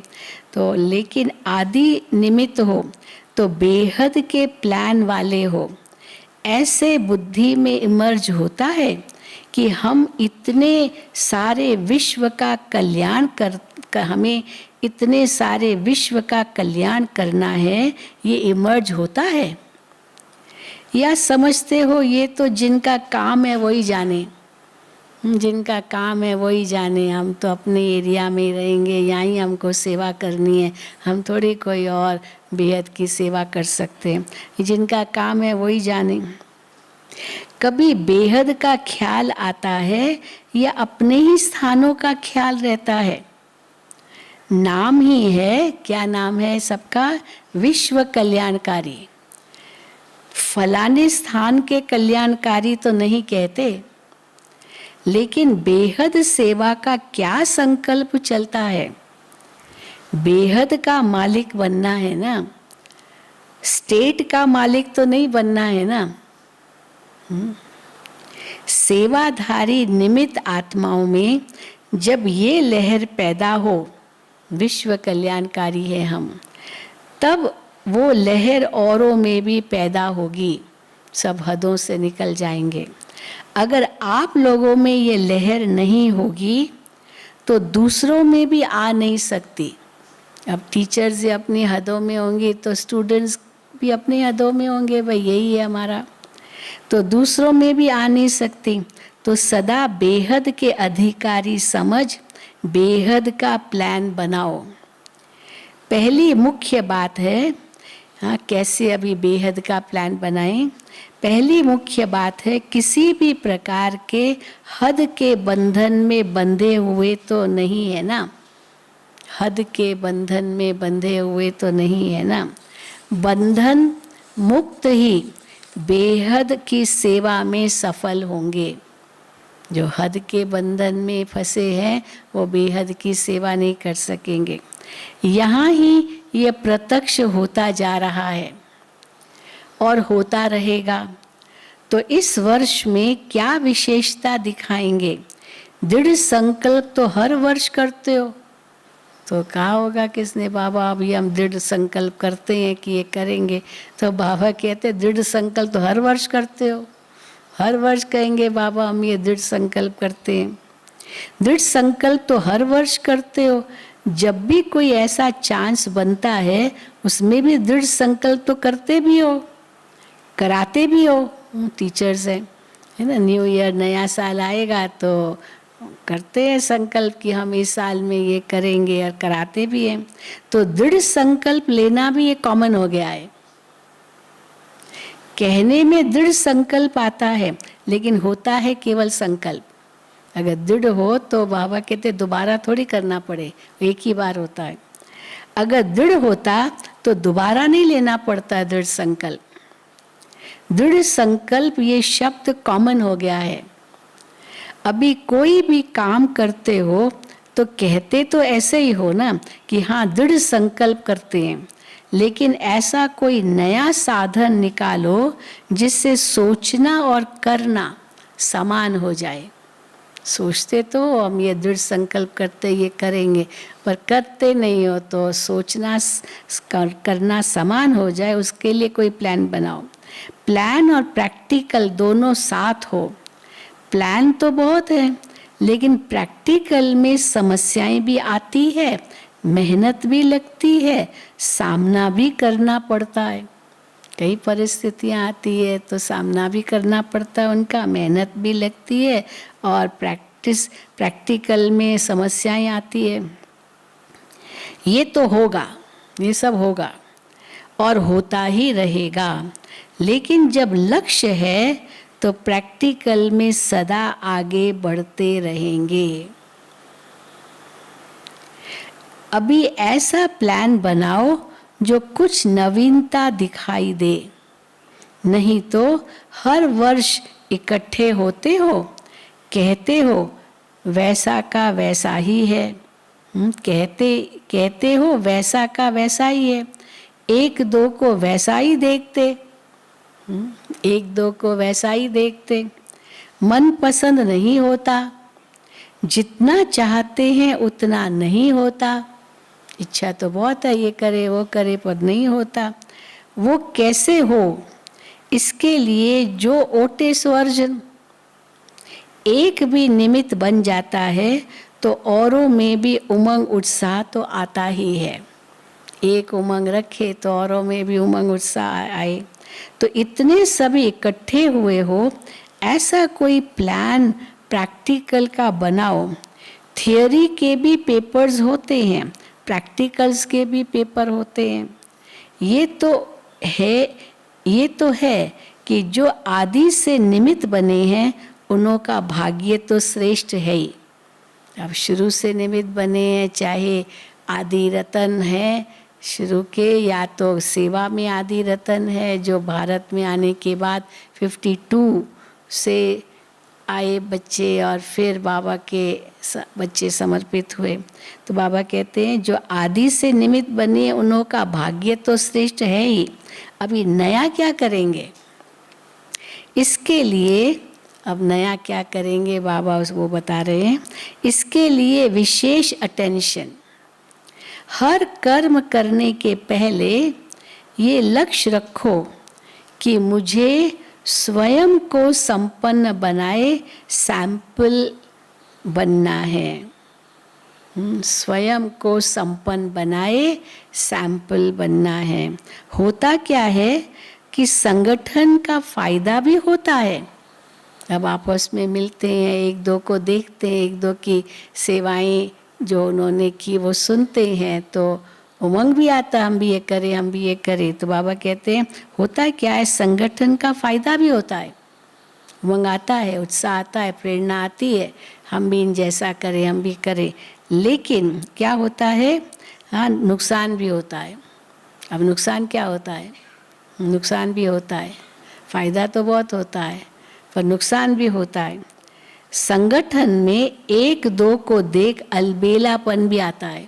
तो, लेकिन आदि निमित्त हो तो बेहद के प्लान वाले हो। ऐसे बुद्धि में इमर्ज होता है कि हम इतने सारे विश्व का कल्याण हमें इतने सारे विश्व का कल्याण करना है, ये इमर्ज होता है? या समझते हो ये तो जिनका काम है वही जाने, जिनका काम है वही जाने, हम तो अपने एरिया में ही रहेंगे, यहाँ ही हमको सेवा करनी है, हम थोड़ी कोई और बेहद की सेवा कर सकते हैं, जिनका काम है वही जाने। कभी बेहद का ख्याल आता है या अपने ही स्थानों का ख्याल रहता है? नाम ही है, क्या नाम है सबका? विश्व कल्याणकारी। फलाने स्थान के कल्याणकारी तो नहीं कहते, लेकिन बेहद सेवा का क्या संकल्प चलता है? बेहद का मालिक बनना है ना, स्टेट का मालिक तो नहीं बनना है ना। सेवाधारी निमित्त आत्माओं में जब ये लहर पैदा हो, विश्व कल्याणकारी है हम, तब वो लहर औरों में भी पैदा होगी, सब हदों से निकल जाएंगे। अगर आप लोगों में ये लहर नहीं होगी तो दूसरों में भी आ नहीं सकती। अब टीचर्स अपनी हदों में होंगे तो स्टूडेंट्स भी अपनी हदों में होंगे, भाई यही है हमारा, तो दूसरों में भी आ नहीं सकती। तो सदा बेहद के अधिकारी समझ बेहद का प्लान बनाओ। पहली मुख्य बात है, हाँ, कैसे अभी बेहद का प्लान बनाएं? पहली मुख्य बात है, किसी भी प्रकार के हद के बंधन में बंधे हुए तो नहीं है ना। हद के बंधन में बंधे हुए तो नहीं है ना। बंधन मुक्त ही बेहद की सेवा में सफल होंगे। जो हद के बंधन में फंसे हैं वो बेहद की सेवा नहीं कर सकेंगे। यहाँ ही ये प्रत्यक्ष होता जा रहा है और होता रहेगा। तो इस वर्ष में क्या विशेषता दिखाएंगे? दृढ़ संकल्प तो हर वर्ष करते हो, तो कहा होगा किसने, बाबा अभी हम दृढ़ संकल्प करते हैं कि ये करेंगे। तो बाबा कहते दृढ़ संकल्प तो हर वर्ष करते हो। हर वर्ष कहेंगे बाबा हम ये दृढ़ संकल्प करते हैं। दृढ़ संकल्प तो हर वर्ष करते हो। जब भी कोई ऐसा चांस बनता है उसमें भी दृढ़ संकल्प तो करते भी हो, कराते भी हो। टीचर्स है ना, न्यू ईयर नया साल आएगा तो करते हैं संकल्प कि हम इस साल में ये करेंगे, और कराते भी हैं। तो दृढ़ संकल्प लेना भी ये कॉमन हो गया है। कहने में दृढ़ संकल्प आता है, लेकिन होता है केवल संकल्प। अगर दृढ़ हो तो बाबा कहते दोबारा थोड़ी करना पड़े, एक ही बार होता है। अगर दृढ़ होता तो दोबारा नहीं लेना पड़ता दृढ़ संकल्प। दृढ़ संकल्प ये शब्द कॉमन हो गया है। अभी कोई भी काम करते हो तो कहते तो ऐसे ही हो ना कि हाँ दृढ़ संकल्प करते हैं, लेकिन ऐसा कोई नया साधन निकालो जिससे सोचना और करना समान हो जाए। सोचते तो हम ये दृढ़ संकल्प करते ये करेंगे, पर करते नहीं हो तो सोचना करना समान हो जाए, उसके लिए कोई प्लान बनाओ। प्लान और प्रैक्टिकल दोनों साथ हो। प्लान तो बहुत है, लेकिन प्रैक्टिकल में समस्याएं भी आती है, मेहनत भी लगती है, सामना भी करना पड़ता है। कई परिस्थितियां आती है तो सामना भी करना पड़ता है उनका, मेहनत भी लगती है और प्रैक्टिकल में समस्याएं आती है। ये तो होगा, ये सब होगा और होता ही रहेगा। लेकिन जब लक्ष्य है तो प्रैक्टिकल में सदा आगे बढ़ते रहेंगे। अभी ऐसा प्लान बनाओ जो कुछ नवीनता दिखाई दे, नहीं तो हर वर्ष इकट्ठे होते हो, कहते हो वैसा का वैसा ही है। कहते हो वैसा का वैसा ही है, एक दो को वैसा ही देखते, एक दो को वैसा ही देखते। मन पसंद नहीं होता, जितना चाहते हैं उतना नहीं होता। इच्छा तो बहुत है ये करे वो करे, पर नहीं होता। वो कैसे हो, इसके लिए जो ओटे सो अर्जुन। एक भी निमित्त बन जाता है तो औरों में भी उमंग उत्साह तो आता ही है। एक उमंग रखे तो औरों में भी उमंग उत्साह आए। तो इतने सभी इकट्ठे हुए हो, ऐसा कोई प्लान प्रैक्टिकल का बनाओ। थियोरी के भी पेपर्स होते हैं, प्रैक्टिकल्स के भी पेपर होते हैं। ये तो है कि जो आदि से निमित्त बने हैं उनों का भाग्य तो श्रेष्ठ है ही। अब शुरू से निमित्त बने हैं, चाहे आदि रतन है शुरू के, या तो सेवा में आदि रतन है जो भारत में आने के बाद 52 से आए बच्चे और फिर बाबा के बच्चे समर्पित हुए। तो बाबा कहते हैं जो आदि से निमित्त बने उन्हों का भाग्य तो श्रेष्ठ है ही। अभी नया क्या करेंगे, इसके लिए अब नया क्या करेंगे बाबा उसको बता रहे हैं। इसके लिए विशेष अटेंशन। हर कर्म करने के पहले ये लक्ष्य रखो कि मुझे स्वयं को संपन्न बनाए सैंपल बनना है। स्वयं को संपन्न बनाए सैंपल बनना है। होता क्या है कि संगठन का फायदा भी होता है। अब आपस में मिलते हैं, एक दो को देखते हैं, एक दो की सेवाएं जो उन्होंने की वो सुनते हैं तो उमंग भी आता, हम भी ये करें हम भी ये करें। तो बाबा कहते हैं होता क्या है, संगठन का फायदा भी होता है, उमंग आता है, उत्साह आता है, प्रेरणा आती है, हम भी इन जैसा करें हम भी करें। लेकिन क्या होता है, हाँ नुकसान भी होता है। अब नुकसान क्या होता है, नुकसान भी होता है, फायदा तो बहुत होता है पर नुकसान भी होता है। संगठन में एक दो को देख अलबेलापन भी आता है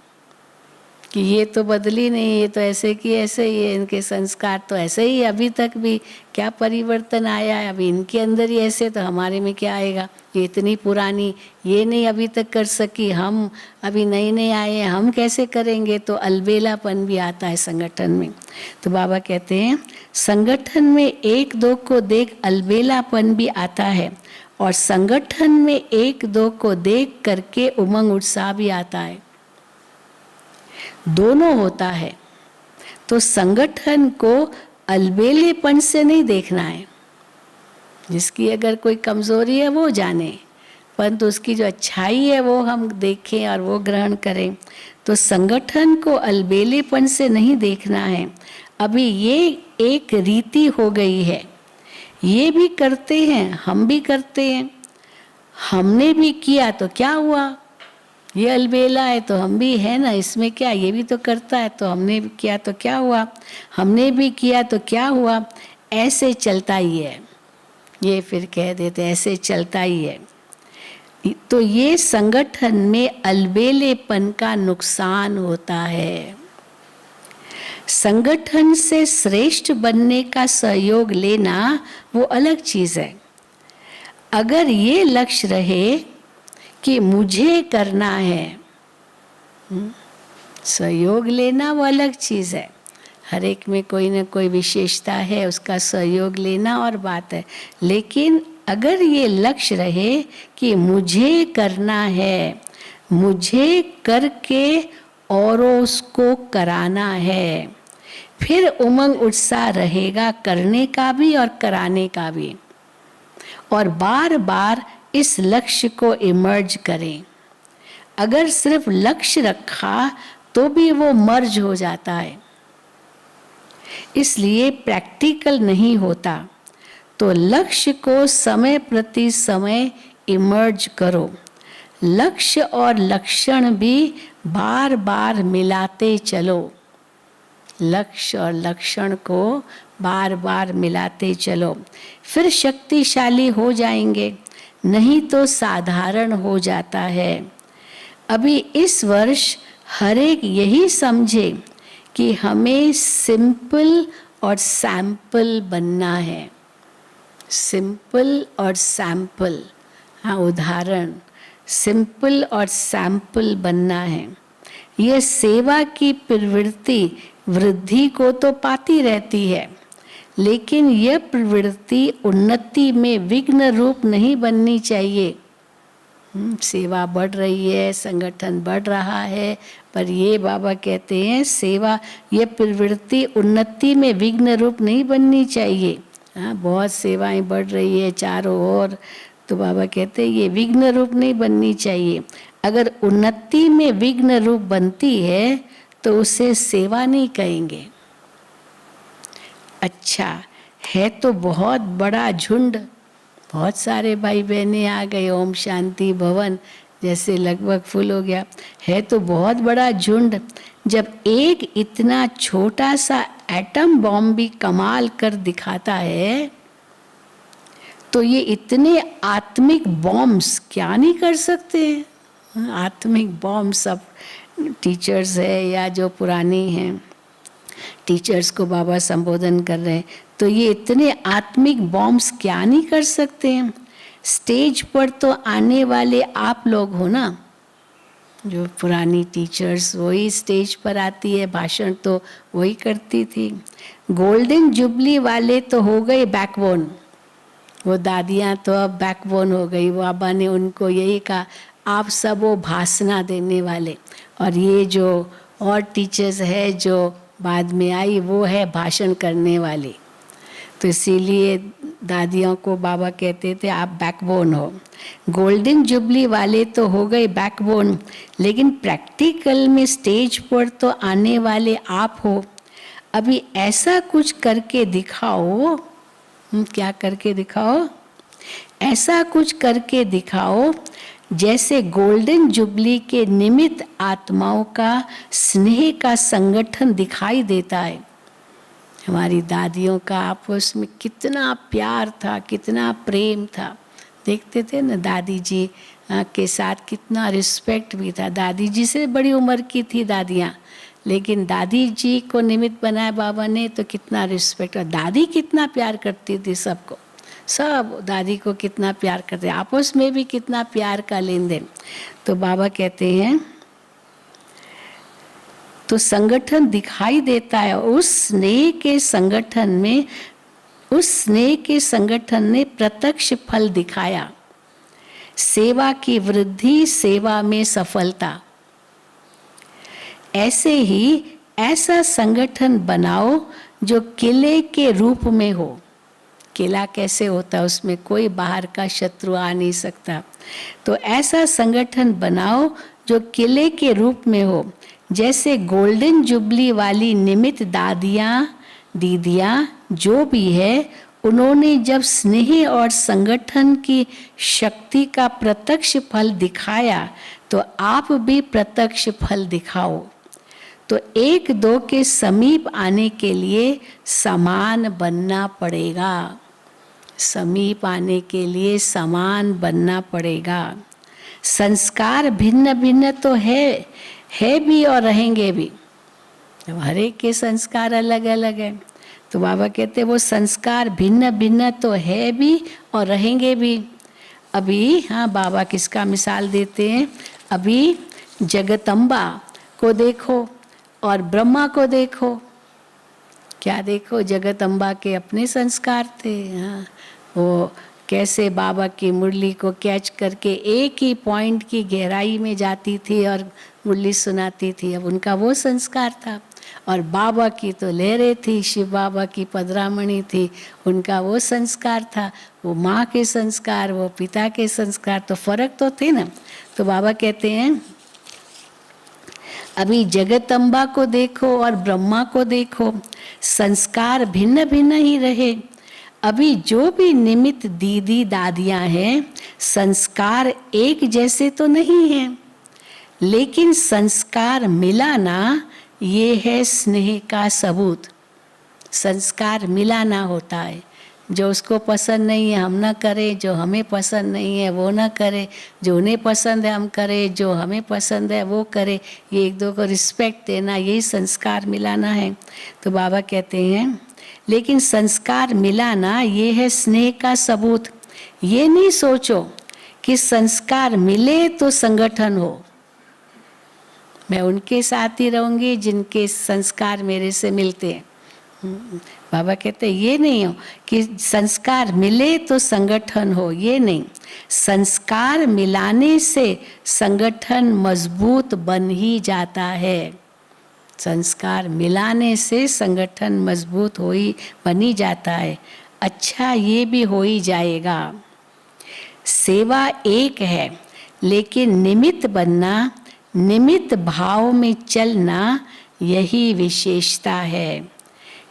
कि ये तो बदली नहीं, ये तो ऐसे की ऐसे ही है, इनके संस्कार तो ऐसे ही, अभी तक भी क्या परिवर्तन आया है, अभी इनके अंदर ही ऐसे, तो हमारे में क्या आएगा, ये इतनी पुरानी ये नहीं अभी तक कर सकी, हम अभी नए नए आए हैं, हम कैसे करेंगे। तो अलबेलापन भी आता है संगठन में। तो बाबा कहते हैं संगठन में एक दो को देख अलबेलापन भी आता है और संगठन में एक दो को देख करके उमंग उत्साह भी आता है, दोनों होता है। तो संगठन को अलबेलेपन से नहीं देखना है। जिसकी अगर कोई कमजोरी है वो जाने, परंतु उसकी जो अच्छाई है वो हम देखें और वो ग्रहण करें। तो संगठन को अलबेलेपन से नहीं देखना है। अभी ये एक रीति हो गई है, ये भी करते हैं हम भी करते हैं, हमने भी किया तो क्या हुआ, ये अलबेला है तो हम भी है ना, इसमें क्या, ये भी तो करता है तो हमने भी किया तो क्या हुआ, हमने भी किया तो क्या हुआ, ऐसे चलता ही है। ये फिर कह देते ऐसे चलता ही है। तो ये संगठन में अलबेलेपन का नुकसान होता है। संगठन से श्रेष्ठ बनने का सहयोग लेना वो अलग चीज है। अगर ये लक्ष्य रहे कि मुझे करना है, सहयोग लेना वो अलग चीज है। हर एक में कोई ना कोई विशेषता है, उसका सहयोग लेना और बात है। लेकिन अगर ये लक्ष्य रहे कि मुझे करना है, मुझे करके औरों को कराना है, फिर उमंग उत्साह रहेगा करने का भी और कराने का भी। और बार बार इस लक्ष्य को इमर्ज करें। अगर सिर्फ लक्ष्य रखा तो भी वो मर्ज हो जाता है, इसलिए प्रैक्टिकल नहीं होता। तो लक्ष्य को समय प्रति समय इमर्ज करो। लक्ष्य और लक्षण भी बार बार मिलाते चलो। लक्ष्य और लक्षण को बार बार मिलाते चलो, फिर शक्तिशाली हो जाएंगे, नहीं तो साधारण हो जाता है। अभी इस वर्ष हर एक यही समझे कि हमें सिंपल और सैंपल बनना है। सिंपल और सैंपल, हाँ, उदाहरण, सिंपल और सैंपल बनना है। यह सेवा की प्रवृत्ति वृद्धि को तो पाती रहती है, लेकिन यह प्रवृत्ति उन्नति में विघ्न रूप नहीं बननी चाहिए। सेवा बढ़ रही है, संगठन बढ़ रहा है, पर ये बाबा कहते हैं सेवा, यह प्रवृत्ति उन्नति में विघ्न रूप नहीं बननी चाहिए। हाँ, बहुत सेवाएं बढ़ रही है चारों ओर, तो बाबा कहते हैं ये विघ्न रूप नहीं बननी चाहिए। अगर उन्नति में विघ्न रूप बनती है तो उसे सेवा नहीं कहेंगे। अच्छा है तो बहुत बड़ा झुंड, बहुत सारे भाई बहनें आ गए, ओम शांति भवन जैसे लगभग फुल हो गया। है तो बहुत बड़ा झुंड, जब एक इतना छोटा सा एटम बॉम्ब भी कमाल कर दिखाता है, तो ये इतने आत्मिक बॉम्ब्स क्या नहीं कर सकते हैं। आत्मिक बॉम्ब सब टीचर्स है या जो पुरानी हैं, टीचर्स को बाबा संबोधन कर रहे हैं, तो ये इतने आत्मिक बॉम्ब्स क्या नहीं कर सकते हैं। स्टेज पर तो आने वाले आप लोग हो ना, जो पुरानी टीचर्स, वही स्टेज पर आती है, भाषण तो वही करती थी। गोल्डन जुबली वाले तो हो गए बैकबोन, वो दादियाँ तो अब बैकबोन हो गई। वो बाबा ने उनको यही कहा, आप सब वो भाषण देने वाले, और ये जो और टीचर्स है जो बाद में आई वो है भाषण करने वाली। तो इसीलिए दादियों को बाबा कहते थे आप बैकबोन हो। गोल्डन जुबली वाले तो हो गए बैकबोन, लेकिन प्रैक्टिकल में स्टेज पर तो आने वाले आप हो। अभी ऐसा कुछ करके दिखाओ। क्या करके दिखाओ? ऐसा कुछ करके दिखाओ जैसे गोल्डन जुबली के निमित्त आत्माओं का स्नेह का संगठन दिखाई देता है। हमारी दादियों का आपस में कितना प्यार था, कितना प्रेम था। देखते थे ना दादी जी के साथ कितना रिस्पेक्ट भी था। दादी जी से बड़ी उम्र की थी दादियाँ, लेकिन दादी जी को निमित्त बनाया बाबा ने तो कितना रिस्पेक्ट। और दादी कितना प्यार करती थी सबको, सब दादी को कितना प्यार करते, आपस में भी कितना प्यार का लेन देन। तो बाबा कहते हैं तो संगठन दिखाई देता है। उस स्नेह के संगठन में, उस स्नेह के संगठन ने प्रत्यक्ष फल दिखाया। सेवा की वृद्धि, सेवा में सफलता। ऐसे ही ऐसा संगठन बनाओ जो किले के रूप में हो। किला कैसे होता है, उसमें कोई बाहर का शत्रु आ नहीं सकता। तो ऐसा संगठन बनाओ जो किले के रूप में हो, जैसे गोल्डन जुबली वाली निमित्त दादियाँ, दीदियाँ जो भी है, उन्होंने जब स्नेह और संगठन की शक्ति का प्रत्यक्ष फल दिखाया, तो आप भी प्रत्यक्ष फल दिखाओ। तो एक दो के समीप आने के लिए समान बनना पड़ेगा। समीप आने के लिए समान बनना पड़ेगा। संस्कार भिन्न भिन्न तो है भी और रहेंगे भी। तो हर एक के संस्कार अलग अलग हैं। तो बाबा कहते वो संस्कार भिन्न भिन्न तो है भी और रहेंगे भी। अभी हाँ, बाबा किसका मिसाल देते हैं, अभी जगदम्बा को देखो और ब्रह्मा को देखो। क्या देखो, जगदम्बा के अपने संस्कार थे। हाँ, वो कैसे बाबा की मुरली को कैच करके एक ही पॉइंट की गहराई में जाती थी और मुरली सुनाती थी। अब उनका वो संस्कार था। और बाबा की तो लहरें थी, शिव बाबा की पदरामणि थी, उनका वो संस्कार था। वो माँ के संस्कार, वो पिता के संस्कार, तो फर्क तो थे ना। तो बाबा कहते हैं अभी जगदम्बा को देखो और ब्रह्मा को देखो, संस्कार भिन्न भिन्न ही रहे। अभी जो भी निमित्त दीदी दादियाँ हैं, संस्कार एक जैसे तो नहीं हैं, लेकिन संस्कार मिलाना ये है स्नेह का सबूत। संस्कार मिलाना होता है। जो उसको पसंद नहीं है हम ना करें, जो हमें पसंद नहीं है वो ना करें, जो उन्हें पसंद है हम करें, जो हमें पसंद है वो करें। ये एक दो को रिस्पेक्ट देना, यही संस्कार मिलाना है। तो बाबा कहते हैं लेकिन संस्कार मिलाना ये है स्नेह का सबूत। ये नहीं सोचो कि संस्कार मिले तो संगठन हो, मैं उनके साथ ही रहूँगी जिनके संस्कार मेरे से मिलते हैं। बाबा कहते ये नहीं हो कि संस्कार मिले तो संगठन हो, ये नहीं। संस्कार मिलाने से संगठन मजबूत बन ही जाता है। संस्कार मिलाने से संगठन मजबूत हो ही बन ही जाता है। अच्छा ये भी हो ही जाएगा। सेवा एक है, लेकिन निमित्त बनना, निमित्त भाव में चलना, यही विशेषता है।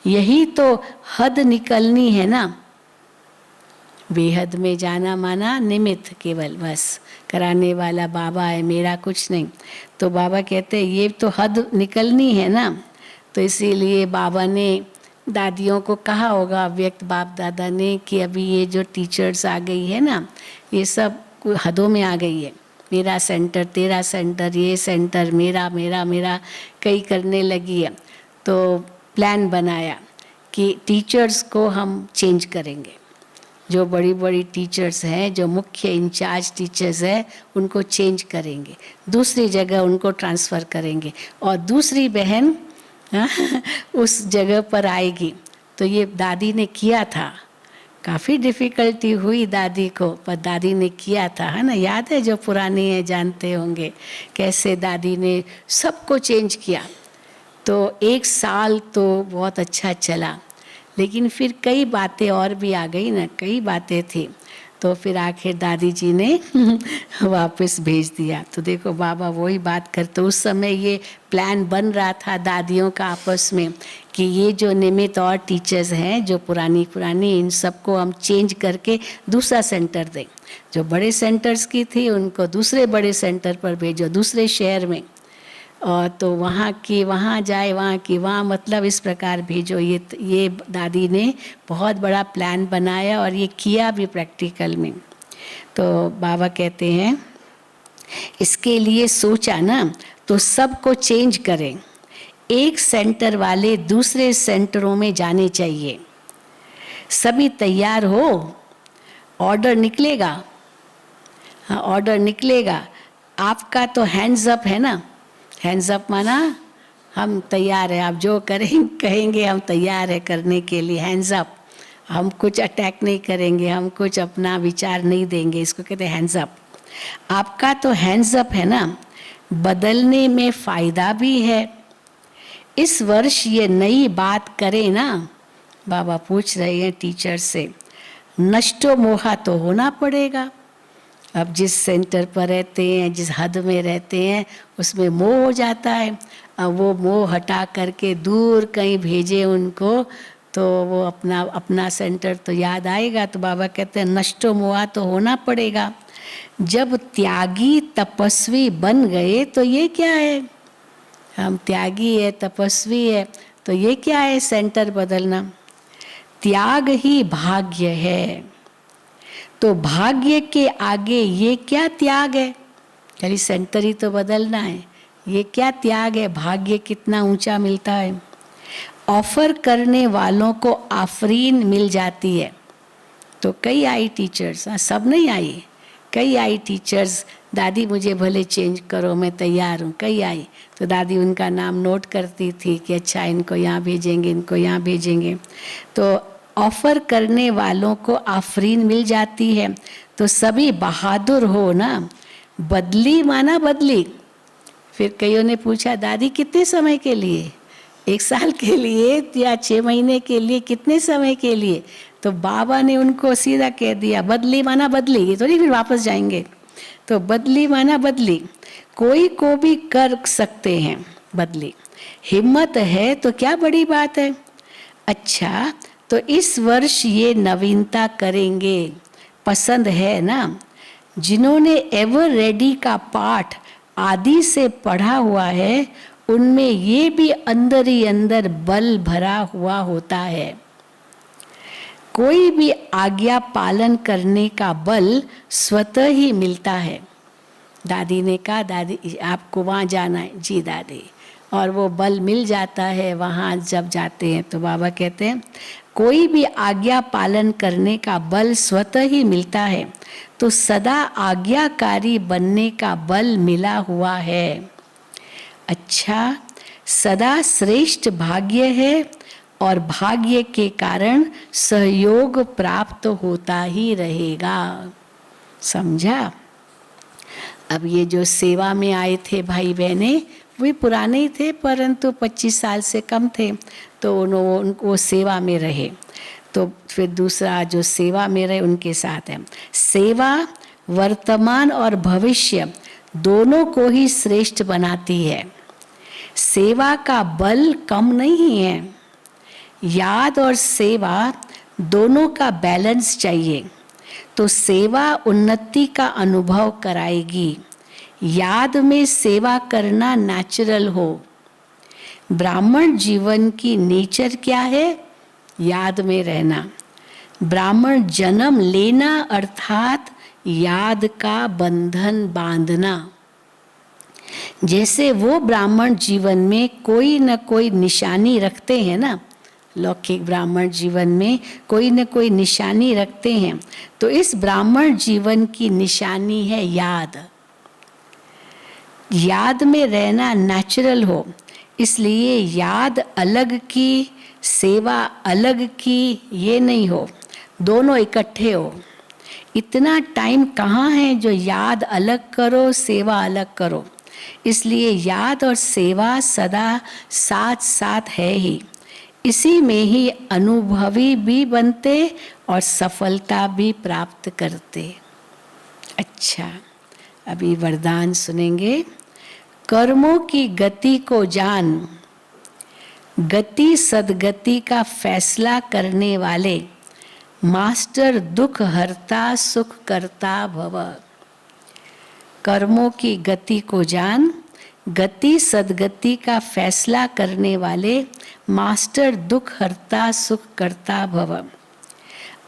यही तो हद निकलनी है ना। बेहद में जाना माना निमित्त केवल, बस कराने वाला बाबा है, मेरा कुछ नहीं। तो बाबा कहते हैं ये तो हद निकलनी है ना। तो इसीलिए बाबा ने दादियों को कहा होगा, व्यक्त बाप दादा ने, कि अभी ये जो टीचर्स आ गई है ना, ये सब हदों में आ गई है। मेरा सेंटर, तेरा सेंटर, ये सेंटर, मेरा मेरा मेरा कई करने लगी है। तो प्लान बनाया कि टीचर्स को हम चेंज करेंगे। जो बड़ी बड़ी टीचर्स हैं, जो मुख्य इंचार्ज टीचर्स हैं, उनको चेंज करेंगे, दूसरी जगह उनको ट्रांसफ़र करेंगे और दूसरी बहन उस जगह पर आएगी। तो ये दादी ने किया था। काफ़ी डिफ़िकल्टी हुई दादी को, पर दादी ने किया था, है ना। याद है, जो पुरानी है जानते होंगे कैसे दादी ने सबको चेंज किया। तो 1 साल तो बहुत अच्छा चला, लेकिन फिर कई बातें और भी आ गई ना, कई बातें थी। तो फिर आखिर दादी जी ने वापस भेज दिया। तो देखो बाबा वही बात करते। उस समय ये प्लान बन रहा था दादियों का आपस में कि ये जो निमित्त और टीचर्स हैं जो पुरानी इन सबको हम चेंज करके दूसरा सेंटर दें। जो बड़े सेंटर्स की थी उनको दूसरे बड़े सेंटर पर भेजो, दूसरे शहर में, और तो वहाँ की वहाँ जाए, वहाँ की वहाँ, मतलब इस प्रकार भेजो। ये दादी ने बहुत बड़ा प्लान बनाया और ये किया भी प्रैक्टिकल में। तो बाबा कहते हैं इसके लिए सोचा ना तो सबको चेंज करें। एक सेंटर वाले दूसरे सेंटरों में जाने चाहिए। सभी तैयार हो, ऑर्डर निकलेगा। हाँ, ऑर्डर निकलेगा। आपका तो हैंड्स अप है ना। हैंड्स अप माना हम तैयार हैं, आप जो कहेंगे हम तैयार है करने के लिए। हैंड्स अप, हम कुछ अटैक नहीं करेंगे, हम कुछ अपना विचार नहीं देंगे, इसको कहते हैं हैंड्स अप। आपका तो हैंड्स अप है ना, बदलने में फ़ायदा भी है। इस वर्ष ये नई बात करें ना, बाबा पूछ रहे हैं टीचर से। नष्टो मोहा तो होना पड़ेगा। अब जिस सेंटर पर रहते हैं, जिस हद में रहते हैं, उसमें मोह हो जाता है। अब वो मोह हटा करके दूर कहीं भेजे उनको, तो वो अपना सेंटर तो याद आएगा। तो बाबा कहते हैं नष्टो मोहा तो होना पड़ेगा। जब त्यागी तपस्वी बन गए तो ये क्या है, हम त्यागी है, तपस्वी है, तो ये क्या है सेंटर बदलना। त्याग ही भाग्य है, तो भाग्य के आगे ये क्या त्याग है। खाली सेंटर ही तो बदलना है, ये क्या त्याग है, भाग्य कितना ऊंचा मिलता है। ऑफर करने वालों को आफरीन मिल जाती है। तो कई आई टीचर्स, सब नहीं आई, कई आई टीचर्स, दादी मुझे भले चेंज करो मैं तैयार हूँ, कई आई। तो दादी उनका नाम नोट करती थी कि अच्छा इनको यहाँ भेजेंगे, इनको यहाँ भेजेंगे। तो ऑफर करने वालों को आफरीन मिल जाती है। तो सभी बहादुर हो ना। बदली माना बदली। फिर कईयों ने पूछा दादी कितने समय के लिए, 1 साल के लिए या 6 महीने के लिए, कितने समय के लिए। तो बाबा ने उनको सीधा कह दिया बदली माना बदली, ये तो नहीं फिर वापस जाएंगे। तो बदली माना बदली, कोई को भी कर सकते हैं बदली, हिम्मत है तो क्या बड़ी बात है। अच्छा तो इस वर्ष ये नवीनता करेंगे, पसंद है ना। जिन्होंने एवर रेडी का पाठ आदि से पढ़ा हुआ है उनमें ये भी अंदर ही अंदर बल भरा हुआ होता है। कोई भी आज्ञा पालन करने का बल स्वतः ही मिलता है। दादी ने कहा दादी आपको वहाँ जाना है, जी दादी, और वो बल मिल जाता है वहाँ जब जाते हैं। तो बाबा कहते हैं कोई भी आज्ञा पालन करने का बल स्वतः ही मिलता है, तो सदा आज्ञाकारी बनने का बल मिला हुआ है। अच्छा सदा श्रेष्ठ भाग्य है और भाग्य के कारण सहयोग प्राप्त होता ही रहेगा। समझा। अब ये जो सेवा में आए थे भाई बहने वे पुराने ही थे, परंतु 25 साल से कम थे, तो वो सेवा में रहे। तो फिर दूसरा जो सेवा में रहे उनके साथ है। सेवा वर्तमान और भविष्य दोनों को ही श्रेष्ठ बनाती है। सेवा का बल कम नहीं है। याद और सेवा दोनों का बैलेंस चाहिए, तो सेवा उन्नति का अनुभव कराएगी। याद में सेवा करना नेचुरल हो। ब्राह्मण जीवन की नेचर क्या है? याद में रहना। ब्राह्मण जन्म लेना अर्थात याद का बंधन बांधना। जैसे वो ब्राह्मण जीवन में कोई न कोई निशानी रखते हैं ना, लौकिक ब्राह्मण जीवन में कोई न कोई निशानी रखते हैं, तो इस ब्राह्मण जीवन की निशानी है याद। याद में रहना नेचुरल हो, इसलिए याद अलग की सेवा अलग की ये नहीं हो, दोनों इकट्ठे हो। इतना टाइम कहाँ है जो याद अलग करो सेवा अलग करो। इसलिए याद और सेवा सदा साथ साथ है ही। इसी में ही अनुभवी भी बनते और सफलता भी प्राप्त करते। अच्छा अभी वरदान सुनेंगे। कर्मों की गति को जान, गति सदगति का फैसला करने वाले, मास्टर दुख हरता सुख करता भव। कर्मों की गति को जान, गति सदगति का फैसला करने वाले, मास्टर दुख हरता सुख करता भव।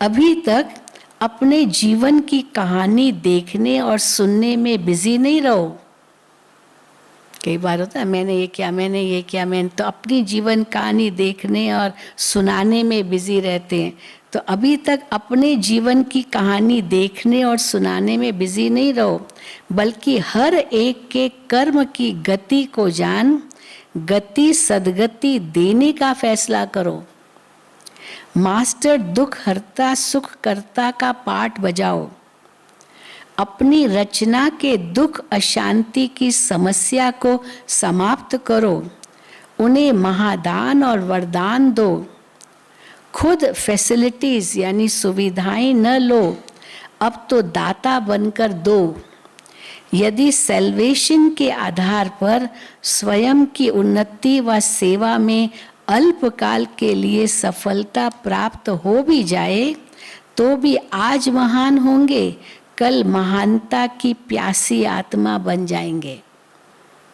अभी तक अपने जीवन की कहानी देखने और सुनने में बिजी नहीं रहो। कई बार होता है मैंने ये किया, मैंने ये किया, मैंने तो अपनी जीवन कहानी देखने और सुनाने में बिजी रहते हैं। तो अभी तक अपने जीवन की कहानी देखने और सुनाने में बिजी नहीं रहो, बल्कि हर एक के कर्म की गति को जान, गति सदगति देने का फैसला करो। मास्टर दुख हरता सुख करता का पाठ बजाओ। अपनी रचना के दुख अशांति की समस्या को समाप्त करो। उन्हें महादान और वरदान दो। खुद फैसिलिटीज यानी सुविधाएं न लो, अब तो दाता बनकर दो। यदि सेल्वेशन के आधार पर स्वयं की उन्नति व सेवा में अल्पकाल के लिए सफलता प्राप्त हो भी जाए, तो भी आज महान होंगे, कल महानता की प्यासी आत्मा बन जाएंगे।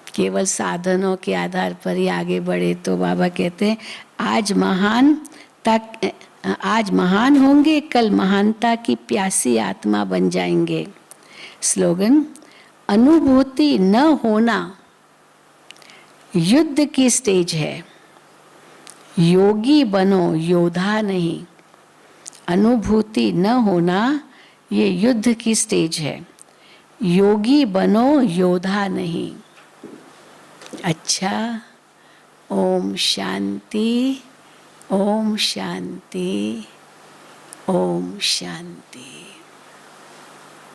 केवल साधनों के आधार पर ही आगे बढ़े तो बाबा कहते हैं आज महान होंगे, कल महानता की प्यासी आत्मा बन जाएंगे। स्लोगन, अनुभूति न होना युद्ध की स्टेज है। योगी बनो, योद्धा नहीं। अनुभूति न होना ये युद्ध की स्टेज है। योगी बनो, योद्धा नहीं। अच्छा, ओम शांति, ओम शांति, ओम शांति।